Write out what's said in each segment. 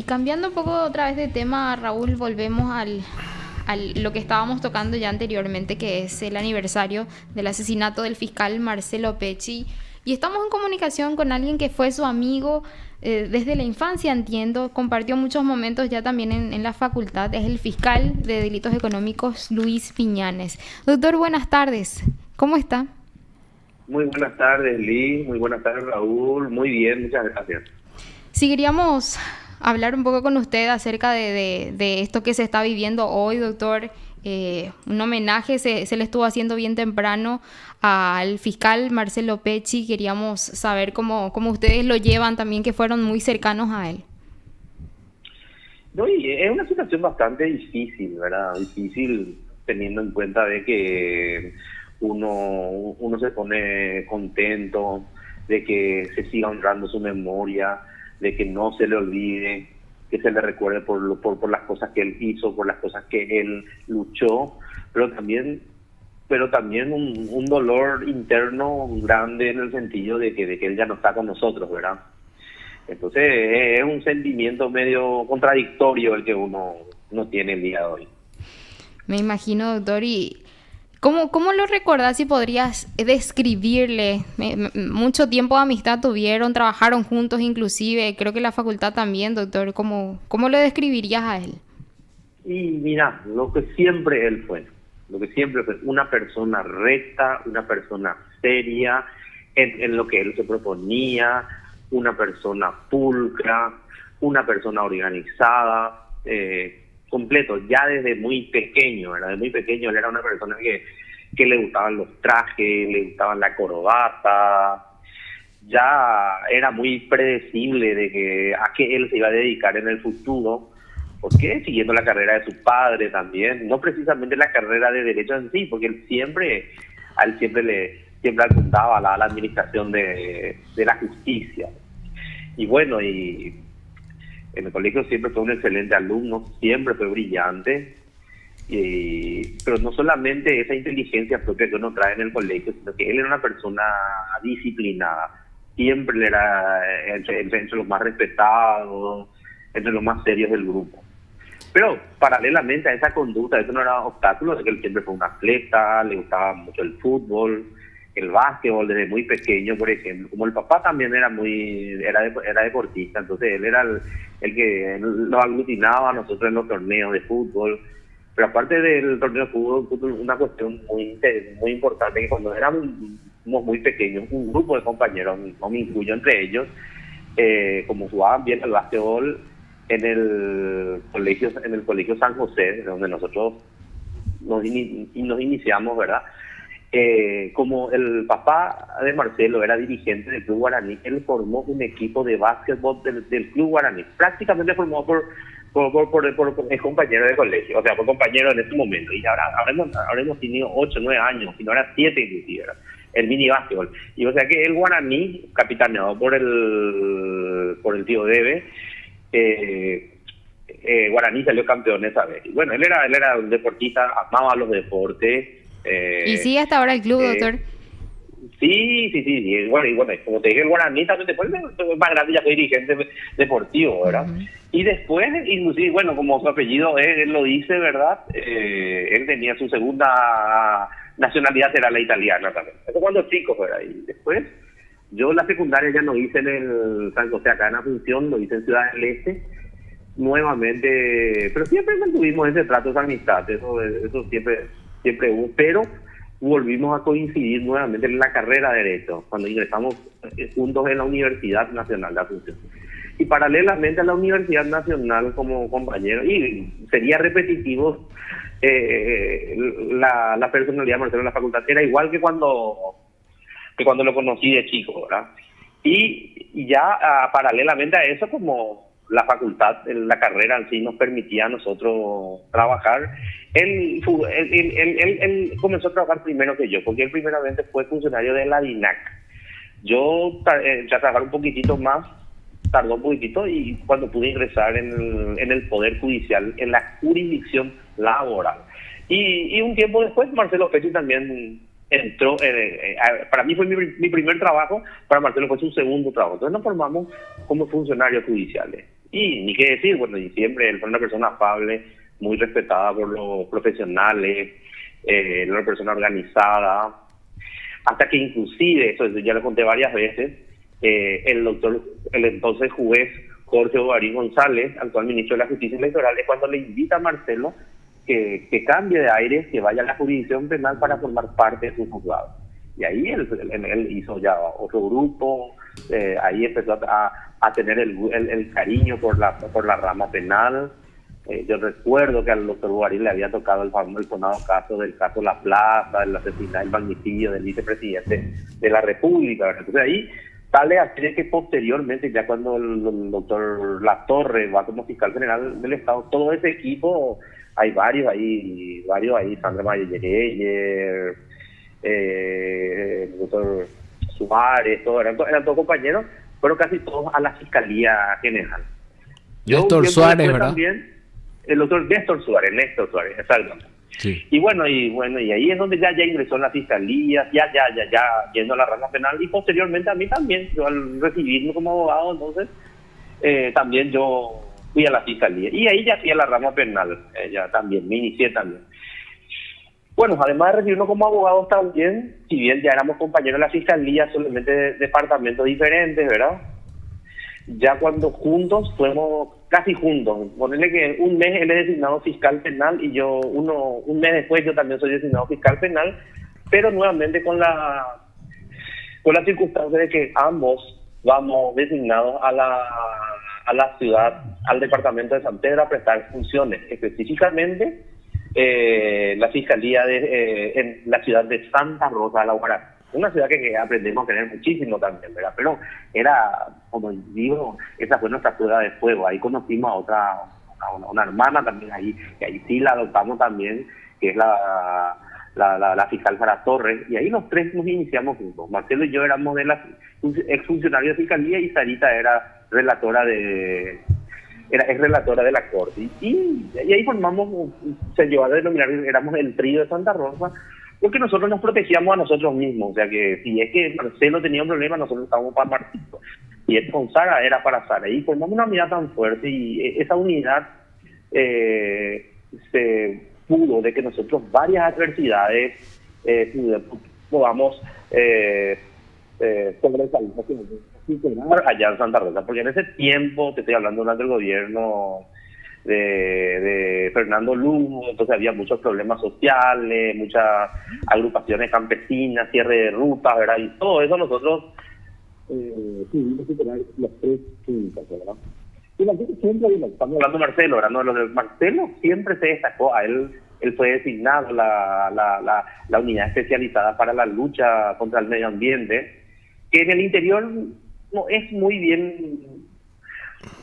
cambiando un poco otra vez de tema, Raúl, volvemos al lo que estábamos tocando ya anteriormente, que es el aniversario del asesinato del fiscal Marcelo Pecci. Y estamos en comunicación con alguien que fue su amigo desde la infancia, entiendo, compartió muchos momentos ya también en la facultad. Es el fiscal de delitos económicos Luis Piñanes. Doctor, buenas tardes. ¿Cómo está? Muy buenas tardes, Liz. Muy buenas tardes, Raúl. Muy bien, muchas gracias. Si queríamos hablar un poco con usted acerca de esto que se está viviendo hoy, doctor. Un homenaje se le estuvo haciendo bien temprano al fiscal Marcelo Pecci. Queríamos saber cómo ustedes lo llevan también, que fueron muy cercanos a él. No, y es una situación bastante difícil, ¿verdad? Difícil teniendo en cuenta de que uno se pone contento de que se siga honrando su memoria, de que no se le olvide, que se le recuerde por las cosas que él hizo, por las cosas que él luchó, pero también un dolor interno grande en el sentido de que él ya no está con nosotros, ¿verdad? Entonces es un sentimiento medio contradictorio el que uno no tiene el día de hoy. Me imagino, doctor. ¿Y cómo lo recordás? Si podrías describirle. Mucho tiempo de amistad tuvieron, trabajaron juntos inclusive, creo que la facultad también, doctor. ¿Cómo lo describirías a él? Y mira, lo que siempre fue una persona recta, una persona seria en lo que él se proponía, una persona pulcra, una persona organizada, completo, ya desde muy pequeño, ¿verdad? Desde muy pequeño él era una persona que le gustaban los trajes, le gustaban la corbata, ya era muy predecible a qué él se iba a dedicar en el futuro, porque siguiendo la carrera de su padre también, no precisamente la carrera de derecho en sí, porque a él siempre apuntaba a la administración de la justicia. Y bueno, y en el colegio siempre fue un excelente alumno, siempre fue brillante, pero no solamente esa inteligencia propia que uno trae en el colegio, sino que él era una persona disciplinada, siempre era entre los más respetados, entre los más serios del grupo. Pero paralelamente a esa conducta, eso no era obstáculo, de que él siempre fue un atleta, le gustaba mucho el fútbol, el básquetbol desde muy pequeño, por ejemplo. Como el papá también era deportista, entonces él era el que nos aglutinaba a nosotros en los torneos de fútbol. Pero aparte del torneo de fútbol, una cuestión muy importante, que cuando éramos muy pequeños, un grupo de compañeros, no me incluyo entre ellos, como jugaban bien el básquetbol en el colegio San José, donde nosotros nos iniciamos, ¿verdad? Como el papá de Marcelo era dirigente del Club Guaraní, él formó un equipo de básquetbol del Club Guaraní, prácticamente formado por ex compañero de colegio, o sea, por compañero en ese momento. Y ahora habremos tenido 8, 9 años, si no era 7 inclusive, ¿verdad? El mini básquetbol. Y o sea que el Guaraní, capitaneado por el tío Debe, Guaraní salió campeón esa vez. Y bueno, él era un deportista, amaba los deportes. Y sigue hasta ahora el club, eh, doctor. sí. Y bueno, como te dije, el Guaraní también después más grande ya fue dirigente deportivo, ¿verdad? Uh-huh. Y después, inclusive, bueno, como su apellido él lo dice, ¿verdad? Él tenía su segunda nacionalidad, era la italiana también. Eso cuando chico, ¿verdad? Y después, yo la secundaria ya no hice en el San José, acá en Asunción, lo hice en Ciudad del Este, nuevamente, pero siempre mantuvimos ese trato de amistad, eso siempre hubo, pero volvimos a coincidir nuevamente en la carrera de Derecho, cuando ingresamos juntos en la Universidad Nacional de Asunción. Y paralelamente a la Universidad Nacional como compañero, y sería repetitivo, la personalidad de Marcelo en la facultad era igual que cuando lo conocí de chico, ¿verdad? Y ya paralelamente a eso, como la facultad, la carrera en sí nos permitía a nosotros trabajar, él comenzó a trabajar primero que yo, porque él primeramente fue funcionario de la DINAC. Yo ya trabajar un poquitito más, tardó un poquitito, y cuando pude ingresar en el Poder Judicial, en la jurisdicción laboral. Y un tiempo después, Marcelo Pecci también entró, para mí fue mi primer trabajo, para Marcelo fue su segundo trabajo. Entonces nos formamos como funcionarios judiciales. Y ni qué decir, bueno, y siempre él fue una persona afable, muy respetada por los profesionales, era una persona organizada, hasta que inclusive, eso ya lo conté varias veces, el entonces juez Jorge Ovarín González, actual ministro de la Justicia Electoral, es cuando le invita a Marcelo que cambie de aire, que vaya a la jurisdicción penal para formar parte de su juzgado. Y ahí él hizo ya otro grupo, ahí empezó a tener el cariño por la rama penal. Yo recuerdo que al doctor Guarín le había tocado el sonado caso del caso La Plaza, del asesinato, el magnicidio del vicepresidente de la República, ¿verdad? Entonces ahí sale a creer que posteriormente, ya cuando el doctor Latorre va como fiscal general del Estado, todo ese equipo, hay varios ahí, Sandra Mayer, el doctor Suárez, eran todos compañeros, pero casi todos a la Fiscalía General. Néstor Suárez, ¿verdad? También, el doctor Néstor Suárez, exacto. Sí. Y bueno, y ahí es donde ya ingresó en la Fiscalía, ya yendo a la rama penal, y posteriormente a mí también, yo al recibirme como abogado, entonces, también yo fui a la Fiscalía, y ahí ya fui a la rama penal, ya también, me inicié también. Bueno, además de recibirnos como abogados también, si bien ya éramos compañeros de la Fiscalía, solamente de departamentos diferentes, ¿verdad? Ya cuando juntos, fuimos casi juntos. Ponerle que un mes él es designado fiscal penal y yo, un mes después yo también soy designado fiscal penal, pero nuevamente con la circunstancia de que ambos vamos designados a la ciudad, al departamento de San Pedro a prestar funciones, específicamente la Fiscalía en la ciudad de Santa Rosa de la Guarana. Una ciudad que aprendemos a querer muchísimo también, ¿verdad? Pero era, como digo, esa fue nuestra prueba de fuego. Ahí conocimos a una hermana también ahí, que ahí sí la adoptamos también, que es la fiscal Sara Torres, y ahí los tres nos iniciamos juntos. Marcelo y yo éramos de la exfuncionarios de Fiscalía y Sarita era relatora es relatora de la Corte. Y ahí formamos, se llevó a denominar, éramos el trío de Santa Rosa, porque nosotros nos protegíamos a nosotros mismos. O sea que si es que Marcelo tenía un problema, nosotros estábamos para Marcelo. Y es con Sara, era para Sara. Y formamos una unidad tan fuerte, y esa unidad se pudo de que nosotros varias adversidades podamos sobresalir allá en Santa Rosa. Porque en ese tiempo, te estoy hablando durante el gobierno de Fernando Lugo, entonces había muchos problemas sociales, muchas agrupaciones campesinas, cierre de rutas, ¿verdad? Y todo eso nosotros tuvimos que tener los tres puntos, ¿verdad? Y la gente siempre, estamos hablando de Marcelo, ¿verdad? No, lo de Marcelo siempre se destacó, a él fue designado la unidad especializada para la lucha contra el medio ambiente, que en el interior no es muy bien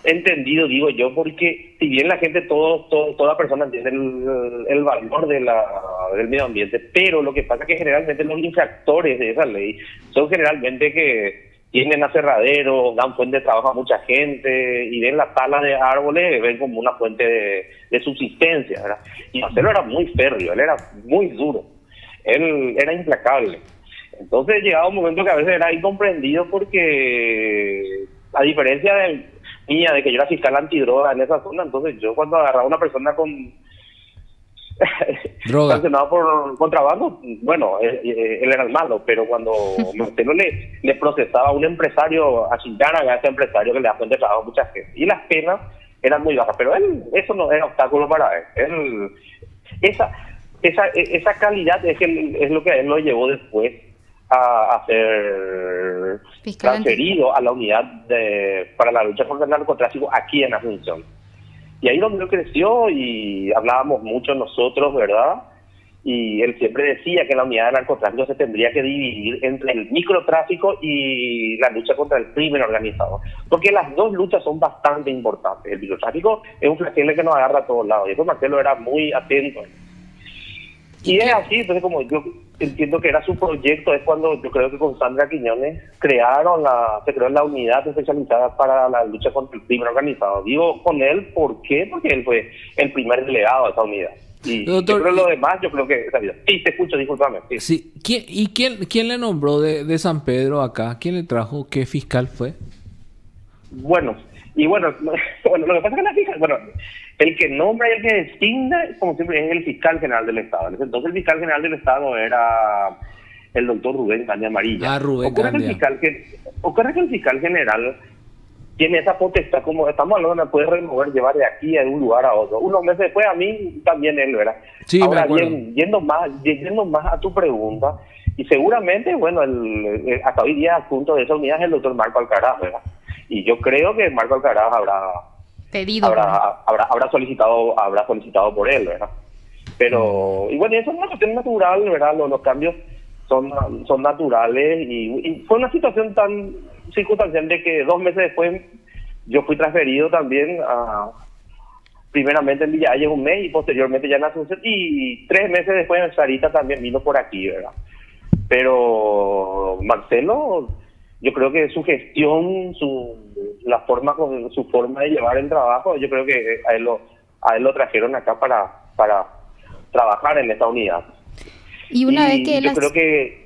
entendido, digo yo, porque si bien la gente, toda persona entiende el valor del medio ambiente, pero lo que pasa es que generalmente los infractores de esa ley son generalmente que tienen aserraderos, dan fuente de trabajo a mucha gente y ven la tala de árboles, ven como una fuente de subsistencia, ¿verdad? Y Marcelo era muy férreo, él era muy duro, él era implacable. Entonces llegaba un momento que a veces era incomprendido porque, a diferencia de que yo era fiscal antidroga en esa zona, entonces yo cuando agarraba a una persona con droga sancionado por contrabando, bueno, él era el malo, pero cuando Marcelo le procesaba a un empresario, a Chintana, a ese empresario que le da fuente de trabajo a mucha gente, y las penas eran muy bajas, pero eso no era obstáculo para él. Esa calidad es lo que a él lo llevó después a ser transferido a la unidad para la lucha contra el narcotráfico aquí en Asunción. Y ahí donde él creció y hablábamos mucho nosotros, ¿verdad? Y él siempre decía que la unidad de narcotráfico se tendría que dividir entre el microtráfico y la lucha contra el crimen organizado. Porque las dos luchas son bastante importantes. El microtráfico es un flagelo que nos agarra a todos lados. Y eso Marcelo era muy atento. Y es así, entonces como yo entiendo que era su proyecto, es cuando yo creo que con Sandra Quiñones se creó la unidad especializada para la lucha contra el crimen organizado. Digo con él, ¿por qué? Porque él fue el primer delegado de esa unidad. Y doctor, yo creo lo demás, yo creo que... Sí, te escucho, discúlpame. Sí. ¿Quién le nombró de San Pedro acá? ¿Quién le trajo? ¿Qué fiscal fue? Bueno, Y bueno, bueno, lo que pasa es que la fiscal, bueno, el que nombra y el que designa, como siempre, es el fiscal general del Estado. Entonces el fiscal general del Estado era el doctor Rubén Candia Amarilla. Ah, Rubén Candia. Ocurre que el fiscal general tiene esa potestad, como estamos hablando, puede remover, llevar de aquí a un lugar a otro. Unos meses después a mí también él, ¿verdad? Sí, ahora me acuerdo. yendo más a tu pregunta, y seguramente, bueno, hasta hoy día adjunto de esa unidad es el doctor Marco Alcaraz, ¿verdad? Y yo creo que Marco Alcaraz habrá solicitado por él, ¿verdad? Pero, y bueno, eso es una cuestión natural, ¿verdad? Los cambios son naturales y fue una situación tan circunstancial de que 2 meses después yo fui transferido también primeramente en Villa Ayes 1 mes y posteriormente ya en Asunción, y 3 meses después Sarita también vino por aquí, ¿verdad? Pero Marcelo, yo creo que su gestión, su forma de llevar el trabajo, yo creo que a él lo trajeron acá para trabajar en esta unidad. Y una vez que él... Yo creo que...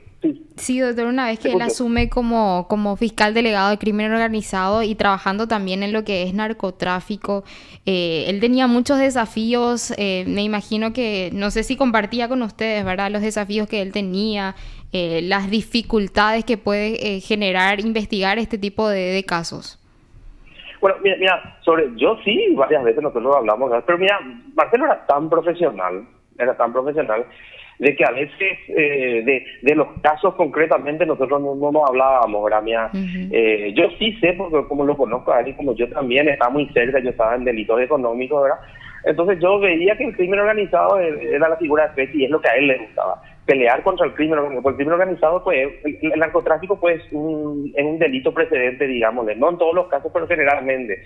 Sí, doctor, una vez que él asume como fiscal delegado de crimen organizado y trabajando también en lo que es narcotráfico, él tenía muchos desafíos, me imagino que, no sé si compartía con ustedes, ¿verdad?, los desafíos que él tenía, las dificultades que puede generar investigar este tipo de casos. Bueno, mira, yo sí, varias veces nosotros hablamos, ¿verdad? Pero mira, Marcelo era tan profesional, de que a veces de los casos concretamente nosotros no nos hablábamos, ¿verdad? Mira, yo sí sé, porque como lo conozco a él y como yo también estaba muy cerca, yo estaba en delitos económicos, ¿verdad? Entonces yo veía que el crimen organizado era la figura de Petty y es lo que a él le gustaba, pelear contra el crimen organizado. Porque el crimen organizado, pues, el narcotráfico, pues, es un delito precedente, digámosle, no en todos los casos, pero generalmente.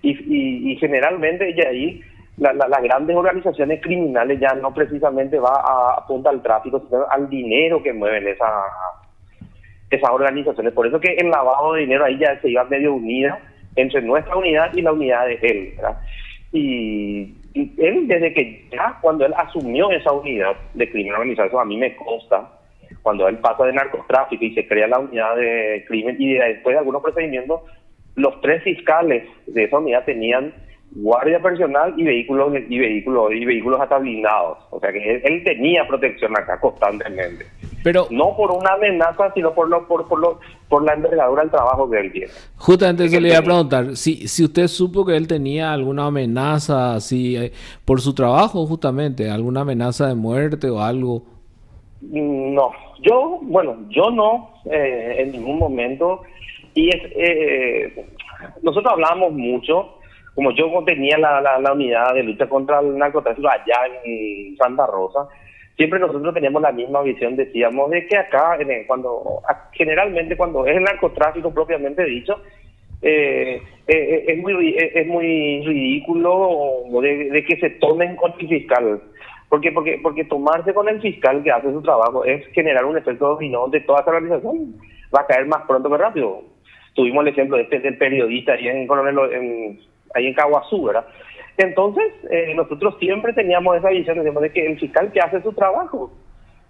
Y generalmente ya ahí las grandes organizaciones criminales ya no precisamente a punta al tráfico, sino al dinero que mueven esas organizaciones. Por eso que el lavado de dinero ahí ya se iba medio unida entre nuestra unidad y la unidad de él, ¿verdad? Y él, desde que cuando él asumió esa unidad de crimen organizado, eso a mí me consta, cuando él pasa de narcotráfico y se crea la unidad de crimen, y después de algunos procedimientos, los 3 fiscales de esa unidad tenían guardia personal y vehículos hasta blindados. O sea que él tenía protección acá constantemente. Pero no por una amenaza, sino por la envergadura del trabajo que él tiene. Justamente eso le iba a preguntar, si usted supo que él tenía alguna amenaza así por su trabajo, justamente, alguna amenaza de muerte o algo. No, yo no, en ningún momento. Y nosotros hablábamos mucho, como yo tenía la unidad de lucha contra el narcotráfico allá en Santa Rosa, siempre nosotros teníamos la misma visión, decíamos de que acá, generalmente cuando es el narcotráfico propiamente dicho, es muy ridículo de que se tomen con el fiscal. Porque tomarse con el fiscal que hace su trabajo es generar un efecto dominó de toda esa organización. Va a caer más pronto que rápido. Tuvimos el ejemplo del periodista ahí en Caguazú, ¿verdad? Entonces, nosotros siempre teníamos esa visión, decíamos, de que el fiscal que hace su trabajo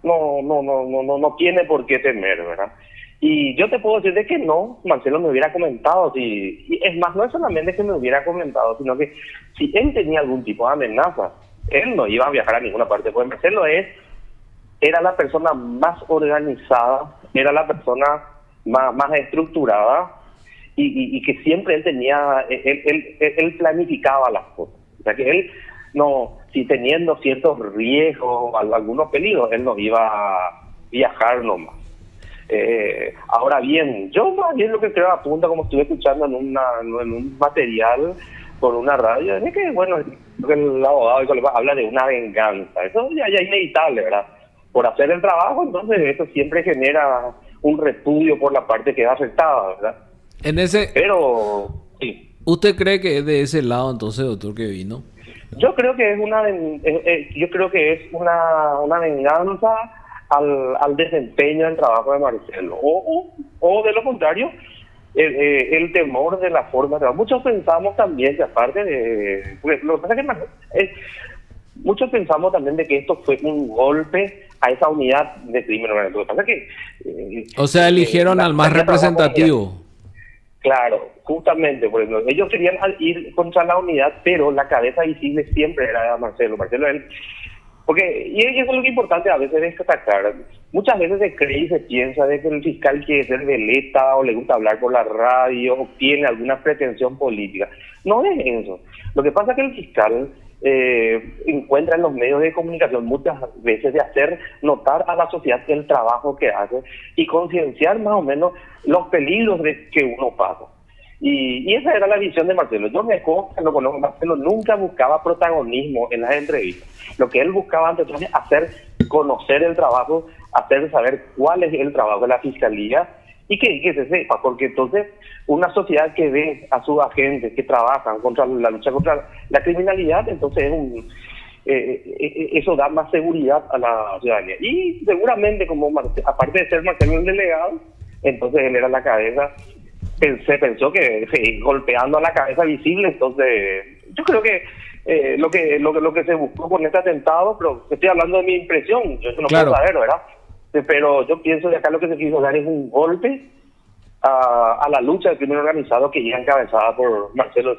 no tiene por qué temer, ¿verdad? Y yo te puedo decir de que no, Marcelo me hubiera comentado, y es más, no es solamente que me hubiera comentado, sino que si él tenía algún tipo de amenaza, él no iba a viajar a ninguna parte, porque Marcelo era la persona más organizada, era la persona más estructurada, y que siempre él planificaba las cosas. O sea que él no, si teniendo ciertos riesgos, algunos peligros, él no iba a viajar nomás. Ahora bien, yo más bien lo que creo apunta, como estuve escuchando en un material por una radio, es que bueno, el abogado habla de una venganza. Eso ya es inevitable, ¿verdad? Por hacer el trabajo, entonces eso siempre genera un repudio por la parte que es afectada, ¿verdad? Pero sí. ¿Usted cree que es de ese lado entonces, doctor, que vino? Yo creo que es una venganza al desempeño del trabajo de Marcelo, o de lo contrario, el temor de la forma de trabajo. Muchos pensamos también que aparte de, pues, lo que pasa es que muchos pensamos también de que esto fue un golpe a esa unidad de crimen organizado. Lo que pasa es que o sea, eligieron al más representativo. Claro, justamente, por ejemplo, ellos querían ir contra la unidad, pero la cabeza visible siempre era Marcelo. Marcelo, él, porque, y eso es lo que es importante a veces destacar. Muchas veces se cree y se piensa de que el fiscal quiere ser veleta o le gusta hablar por la radio o tiene alguna pretensión política. No es eso. Lo que pasa es que el fiscal encuentra en los medios de comunicación muchas veces de hacer notar a la sociedad el trabajo que hace y concienciar más o menos los peligros de que uno pasa. Y esa era la visión de Marcelo. Yo me consta, lo conozco, Marcelo nunca buscaba protagonismo en las entrevistas. Lo que él buscaba antes de hacer conocer el trabajo, hacer saber cuál es el trabajo de la fiscalía y que se sepa, porque entonces una sociedad que ve a sus agentes que trabajan contra la lucha contra la criminalidad, entonces eso da más seguridad a la ciudadanía. Y seguramente, como aparte de ser Marcelo el delegado, entonces él era la cabeza. Se pensó que golpeando a la cabeza visible, entonces yo creo que lo que se buscó con este atentado, pero estoy hablando de mi impresión, yo eso no puedo saber, ¿verdad? Pero yo pienso que acá lo que se quiso dar es un golpe a la lucha del crimen organizado que ya encabezada por Marcelo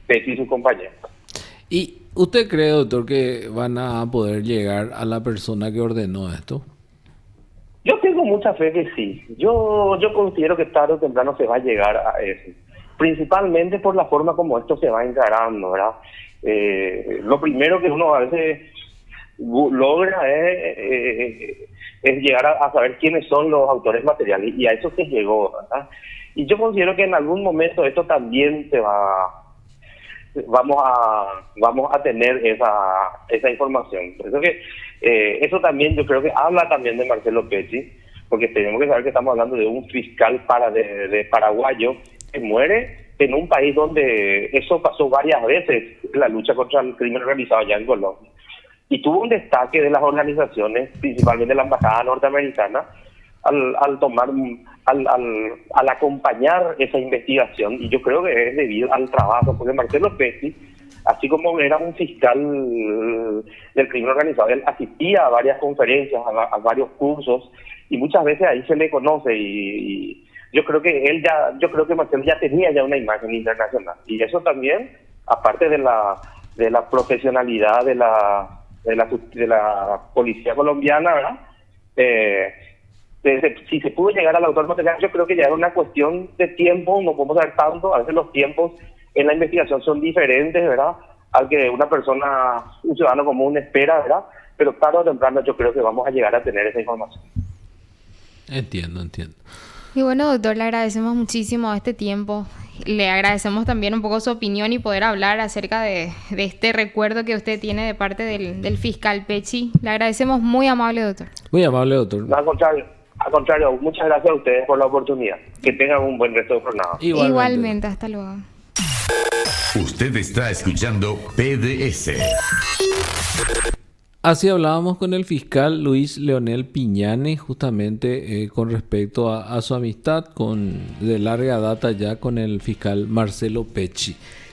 Pecci y sus compañeros. ¿Y usted cree, doctor, que van a poder llegar a la persona que ordenó esto? Yo tengo mucha fe que sí. Yo considero que tarde o temprano se va a llegar a eso. Principalmente por la forma como esto se va encarando, ¿verdad? Lo primero que uno a veces logra es llegar a saber quiénes son los autores materiales, y a eso se llegó, ¿verdad? Y yo considero que en algún momento esto también vamos a tener esa información. Por eso que eso también yo creo que habla también de Marcelo Pecci, porque tenemos que saber que estamos hablando de un fiscal de paraguayo que muere en un país donde eso pasó varias veces, la lucha contra el crimen organizado allá en Colombia. Y tuvo un destaque de las organizaciones, principalmente la embajada norteamericana, al acompañar esa investigación, y yo creo que es debido al trabajo, porque Marcelo Pecci, así como era un fiscal del crimen organizado, él asistía a varias conferencias, a varios cursos, y muchas veces ahí se le conoce, y yo creo que Marcelo ya tenía ya una imagen internacional, y eso también, aparte de la profesionalidad de la policía colombiana, ¿verdad? Si se pudo llegar al autor material, yo creo que ya era una cuestión de tiempo, no podemos saber tanto, a veces los tiempos en la investigación son diferentes, ¿verdad?, al que un ciudadano común espera, ¿verdad? Pero tarde o temprano yo creo que vamos a llegar a tener esa información. Entiendo. Y bueno, doctor, le agradecemos muchísimo este tiempo. Le agradecemos también un poco su opinión y poder hablar acerca de este recuerdo que usted tiene de parte del fiscal Pecci. Le agradecemos, muy amable, doctor. Muy amable, doctor. No, al contrario, muchas gracias a ustedes por la oportunidad. Que tengan un buen resto de jornada. Igualmente, hasta luego. Usted está escuchando PDS. Así hablábamos con el fiscal Luis Leonel Piñane, justamente con respecto a su amistad de larga data ya con el fiscal Marcelo Pecci.